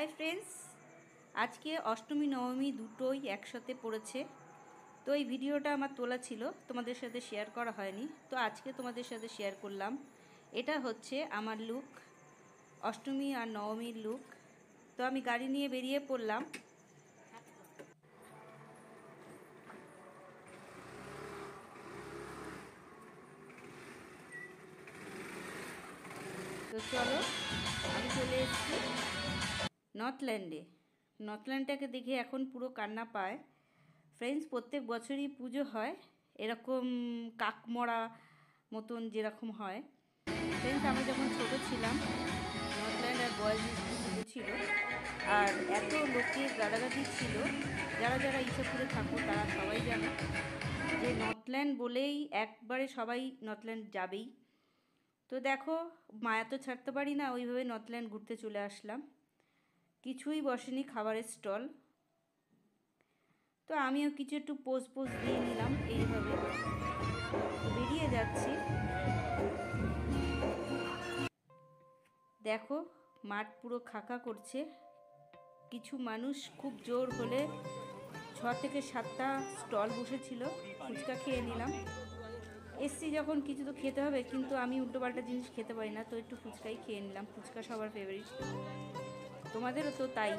Hi friends, आज के अष्टमी नवमी दुटोई एकसाथे पड़ेছে। तो এই ভিডিওটা আমার তোলা ছিল, তোমাদের সাথে শেয়ার করা হয়নি। তো আজকে তোমাদের সাথে শেয়ার করলাম। এটা হচ্ছে আমার লুক, অষ্টমী আর নবমীর লুক। তো আমি গাড়ি নিয়ে বেরিয়ে পড়লাম। তো চলো, আমি চলে এসেছি নর্থল্যান্ডে। নর্থল্যান্ডটাকে দেখে এখন পুরো কান্না পায়। ফ্রেন্ডস, প্রত্যেক বছরই পুজো হয় এরকম কাকমরা মতন যেরকম হয়। ফ্রেন্ডস, আমরা যখন ছোটো ছিলাম নর্থল্যান্ড আর বয়েজ পুজো ছিল, আর এত লোকের গাদাগাদি ছিল। যারা যারা ঈশ্বরপুরে থাকো তারা সবাই জানে যে নর্থল্যান্ড বলেই একবারে সবাই নর্থল্যান্ড যাবেই। তো দেখো, মায়া তো ছাড়তে পারি না, ওইভাবে নর্থল্যান্ড ঘুরতে চলে আসলাম। কিছুই বসেনি খাবারের স্টল। তো আমিও কিছু একটু পোজ দিয়ে নিলাম, এইভাবে বেরিয়ে যাচ্ছি। দেখো, মাঠ পুরো খাকা করছে। কিছু মানুষ খুব জোর হলে 6 থেকে 7টা স্টল বসেছিল। ফুচকা খেয়ে নিলাম। এসছি যখন কিছু তো খেতে হবে, কিন্তু আমি উল্টোপাল্টা জিনিস খেতে পারি না, তো একটু ফুচকাই খেয়ে নিলাম। ফুচকা সবার ফেভারিট, তোমাদেরও তো তাই।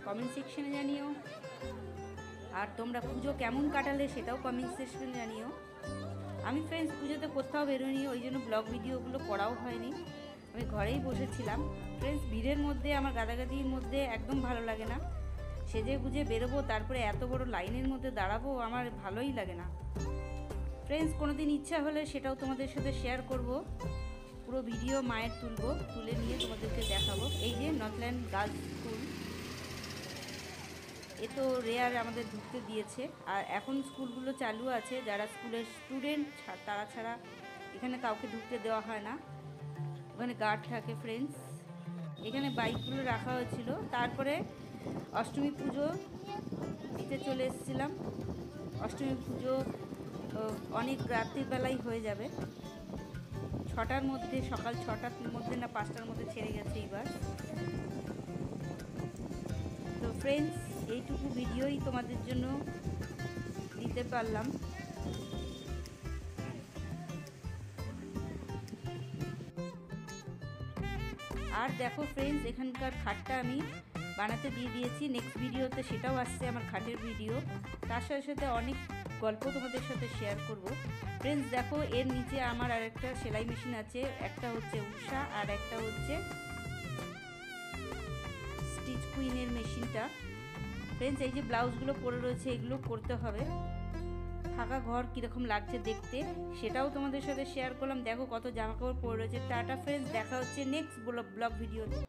কমেন্ট সেকশনে জানিও। আর তোমরা পুজো কেমন কাটালে সেটাও কমেন্ট সেকশনে জানিও। আমি ফ্রেন্ডস পুজোতে কোথাও বেরোনি, ওই জন্য ব্লগ ভিডিওগুলো করাও হয়নি। আমি ঘরেই বসেছিলাম। ফ্রেন্ডস, ভিড়ের মধ্যে, আমার গাদাগাদির মধ্যে একদম ভালো লাগে না। সেজে গুজে বেরোবো, তারপরে এত বড় লাইনের মধ্যে দাঁড়াবো, আমার ভালোই লাগে না। ফ্রেন্ডস, কোনো দিন ইচ্ছা হলে সেটাও তোমাদের সাথে শেয়ার করব। পুরো ভিডিও মায়ের তুলে নিয়ে তোমাদেরকে দেখাবো। এই যে নর্থল্যান্ড গার্লস স্কুল, এ তো রেয়ার আমাদের ঢুকতে দিয়েছে। আর এখন স্কুলগুলো চালু আছে, যারা স্কুলের স্টুডেন্ট তারা ছাড়া এখানে কাউকে ঢুকতে দেওয়া হয় না। ওখানে গার্ড থাকে। ফ্রেন্ডস, এখানে বাইকগুলো রাখা হয়েছিল। তারপরে অষ্টমী পুজো দিতে চলে এসেছিলাম। অষ্টমী পুজো অনেক রাত্রির বেলায় হয়ে যাবে। 6টার মধ্যে, সকাল 6টার মধ্যে না 5টার মধ্যে ছেড়ে গেছে এইবার। তো ফ্রেন্ডস, এইটুকু ভিডিওই তোমাদের জন্য দিতে পারলাম। আর দেখো ফ্রেন্ডস, এখানকার খাটটা আমি বানাতে দিয়ে দিয়েছি। নেক্সট ভিডিওতে সেটাও আসছে, আমার খাটের ভিডিও। তার সাথে সাথে অনেক গল্প তোমাদের সাথে শেয়ার করব। ফ্রেন্ডস দেখো, এর নিচে আমার আরেকটা সেলাই মেশিন আছে। একটা হচ্ছে উষা আর একটা হচ্ছে স্টিচ কুইনের মেশিনটা। ফ্রেন্ডস, এই যে ব্লাউজগুলো পরে রয়েছে, এগুলো করতে হবে। ফাঁকা ঘর কীরকম লাগছে দেখতে, সেটাও তোমাদের সাথে শেয়ার করলাম। দেখো কত জামা কাপড় পরে রয়েছে। টাটা ফ্রেন্ডস, দেখা হচ্ছে নেক্সট ব্লগ ভিডিওতে।